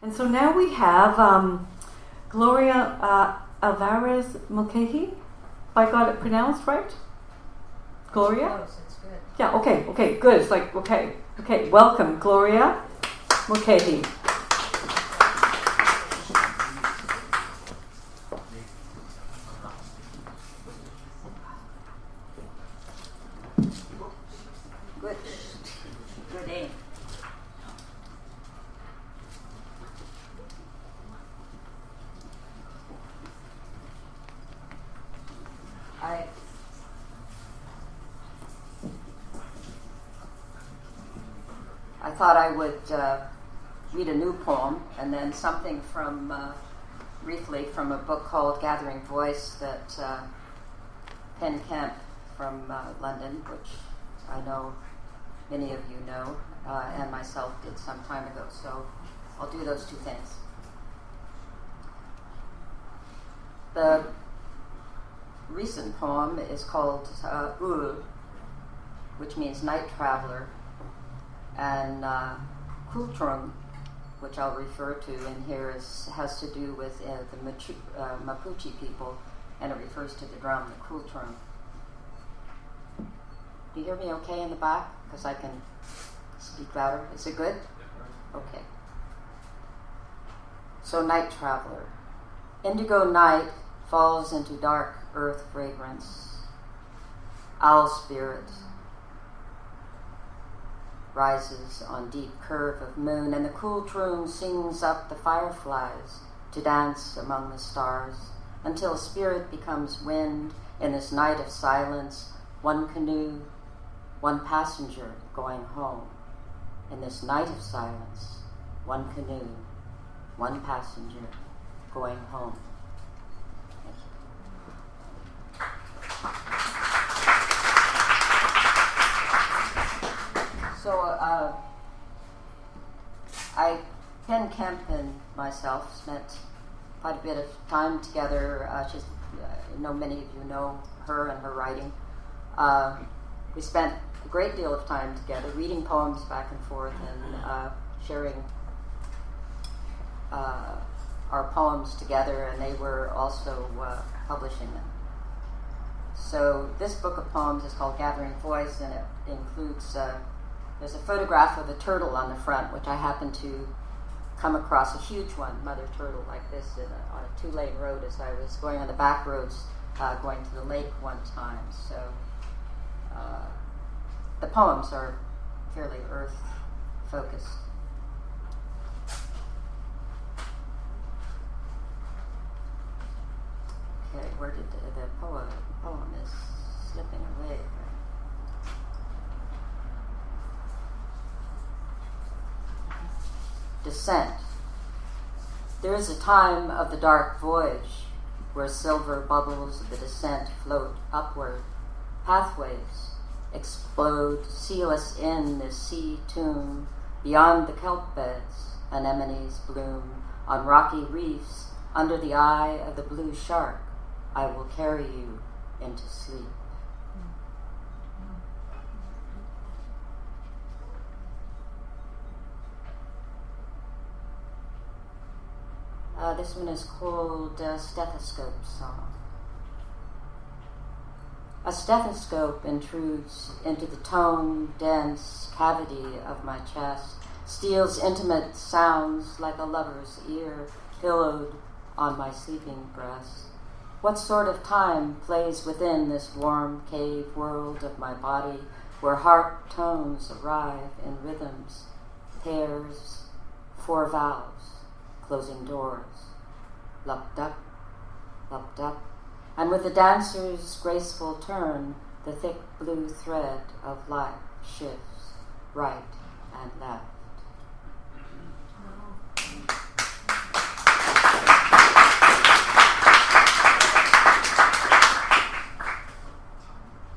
And so now we have Gloria Alvarez Mulcahy. If I got it pronounced right? Gloria? Close, it's good. Yeah, okay, good. It's like, okay. Welcome, Gloria Mulcahy. Good day. I thought I would read a new poem and then something from briefly from a book called Gathering Voice that Penn Kemp from London, which I know many of you know, and myself did some time ago. So I'll do those two things. The recent poem is called Ul, which means night traveler, and Kultrung, which I'll refer to in here, has to do with the Mapuche people, and it refers to the drum, the Kultrung. Do you hear me okay in the back? Because I can speak louder. Is it good? Okay. So, night traveler. Indigo night falls into dark earth fragrance. Owl spirit rises on deep curve of moon, and the cool troon sings up the fireflies to dance among the stars, until spirit becomes wind in this night of silence, one canoe, one passenger going home. In this night of silence, one canoe, one passenger going home. Thank you. So, Penn Kemp and myself spent quite a bit of time together. I know many of you know her and her writing. We spent a great deal of time together, reading poems back and forth and sharing our poems together, and they were also publishing them. So this book of poems is called Gathering Voice, and it includes, there's a photograph of a turtle on the front, which I happened to come across, a huge one, mother turtle like this, on a 2-lane road as I was going on the back roads going to the lake one time. So the poems are fairly earth-focused. Okay, where did the poem is slipping away. Descent. There is a time of the dark voyage where silver bubbles of the descent float upward. Pathways explode, seal us in this sea tomb. Beyond the kelp beds, anemones bloom. On rocky reefs, under the eye of the blue shark, I will carry you into sleep. This one is called Stethoscope Song. A stethoscope intrudes into the tone-dense cavity of my chest, steals intimate sounds like a lover's ear pillowed on my sleeping breast. What sort of time plays within this warm cave world of my body, where harp tones arrive in rhythms, pairs, 4 vowels, closing doors, lupped up, and with the dancer's graceful turn, the thick blue thread of life shifts right and left.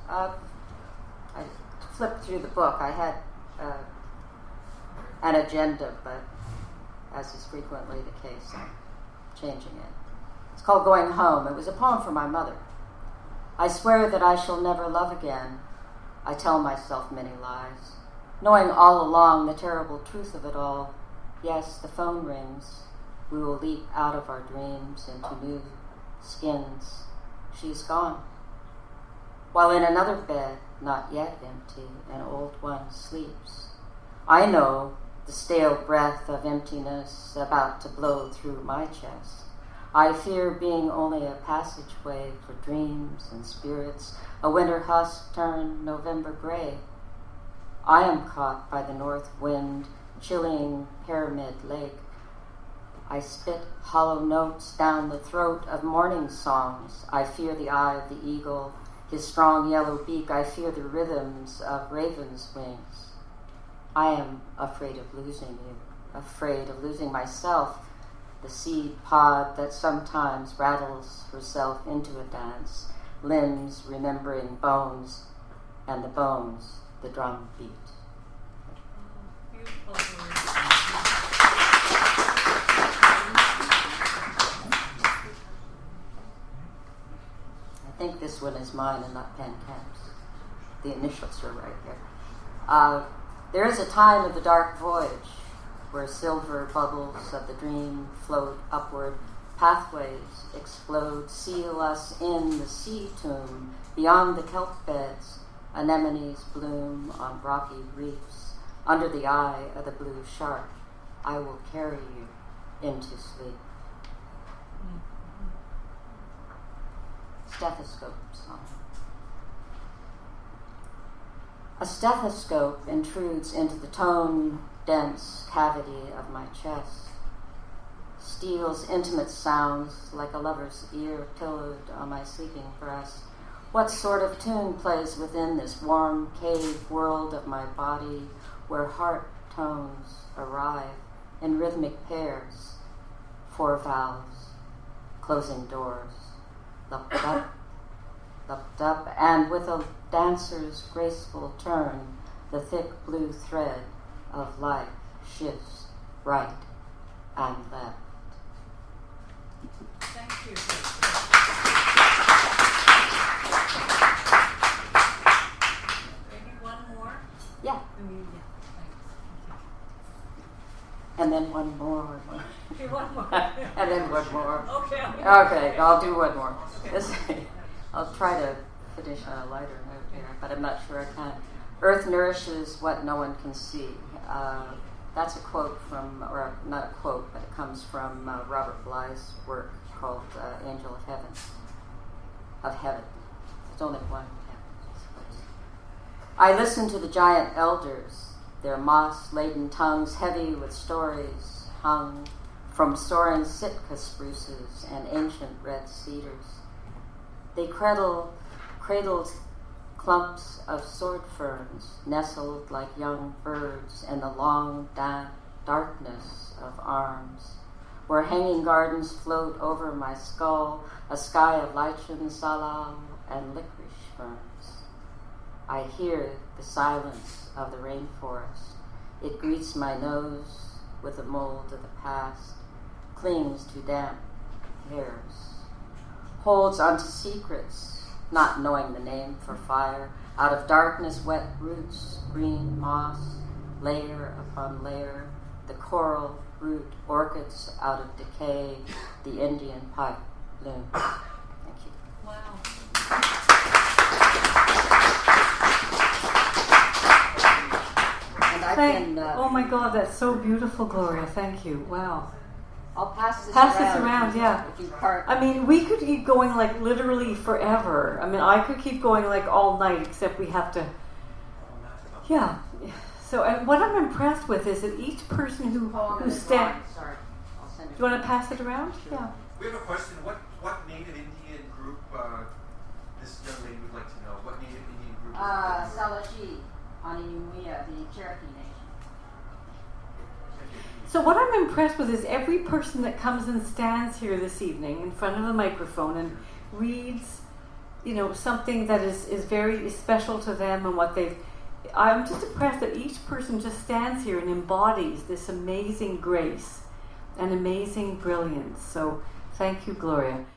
I flipped through the book. I had an agenda, but as is frequently the case, I'm changing it. It's called Going Home. It was a poem for my mother. I swear that I shall never love again. I tell myself many lies, knowing all along the terrible truth of it all. Yes, the phone rings. We will leap out of our dreams into new skins. She's gone. While in another bed, not yet empty, an old one sleeps. I know the stale breath of emptiness about to blow through my chest. I fear being only a passageway for dreams and spirits, a winter husk turned November gray. I am caught by the north wind, chilling Pyramid Lake. I spit hollow notes down the throat of morning songs. I fear the eye of the eagle, his strong yellow beak. I fear the rhythms of ravens' wings. I am afraid of losing you, afraid of losing myself, the seed pod that sometimes rattles herself into a dance, limbs remembering bones, and the bones, the drum beat. I think this one is mine and not Pen Camp's. The initials are right here. There is a time of the dark voyage where silver bubbles of the dream float upward, pathways explode, seal us in the sea tomb. Beyond the kelp beds, anemones bloom on rocky reefs. Under the eye of the blue shark, I will carry you into sleep. Stethoscope song. A stethoscope intrudes into the tone-dense cavity of my chest, steals intimate sounds like a lover's ear pillowed on my sleeping breast. What sort of tune plays within this warm cave world of my body where heart tones arrive in rhythmic pairs, 4 vowels, closing doors, lup-dup, lup-dup, and with a dancer's graceful turn, the thick blue thread of life shifts right and left. Thank you. Maybe one more? Yeah. And then one more. Okay, one more. And then one more. Okay. Okay, I'll do one more. I'll try to finish on a lighter note here, but I'm not sure I can. Earth nourishes what no one can see. That's a quote from, or not a quote, but it comes from Robert Bly's work called Angel of Heaven. There's only one heaven. I listen to the giant elders, their moss-laden tongues heavy with stories hung from soaring Sitka spruces and ancient red cedars. They cradled clumps of sword ferns, nestled like young birds in the long darkness of arms, where hanging gardens float over my skull, a sky of lichen, salal, and licorice ferns. I hear the silence of the rainforest. It greets my nose with the mold of the past, clings to damp hairs, holds onto secrets, not knowing the name for fire. Out of darkness, wet roots, green moss, layer upon layer, the coral root orchids out of decay, the Indian pipe bloom. Thank you. Wow. And I oh my God, that's so beautiful, Gloria. Thank you. Wow. I'll pass this around, yeah. If you part. I mean, we could keep going like literally forever. I mean, I could keep going like all night, except we have to. Yeah. So, and what I'm impressed with is that each person who stands. Sorry, I'll send it. Do you want to pass it around? Sure. Yeah. We have a question. What Native Indian group this young lady would like to know? What Native Indian group? Salashi on Inumuya, the Cherokee Nation. So what I'm impressed with is every person that comes and stands here this evening in front of a microphone and reads, something that is very special to them and what they've. I'm just impressed that each person just stands here and embodies this amazing grace and amazing brilliance. So thank you, Gloria.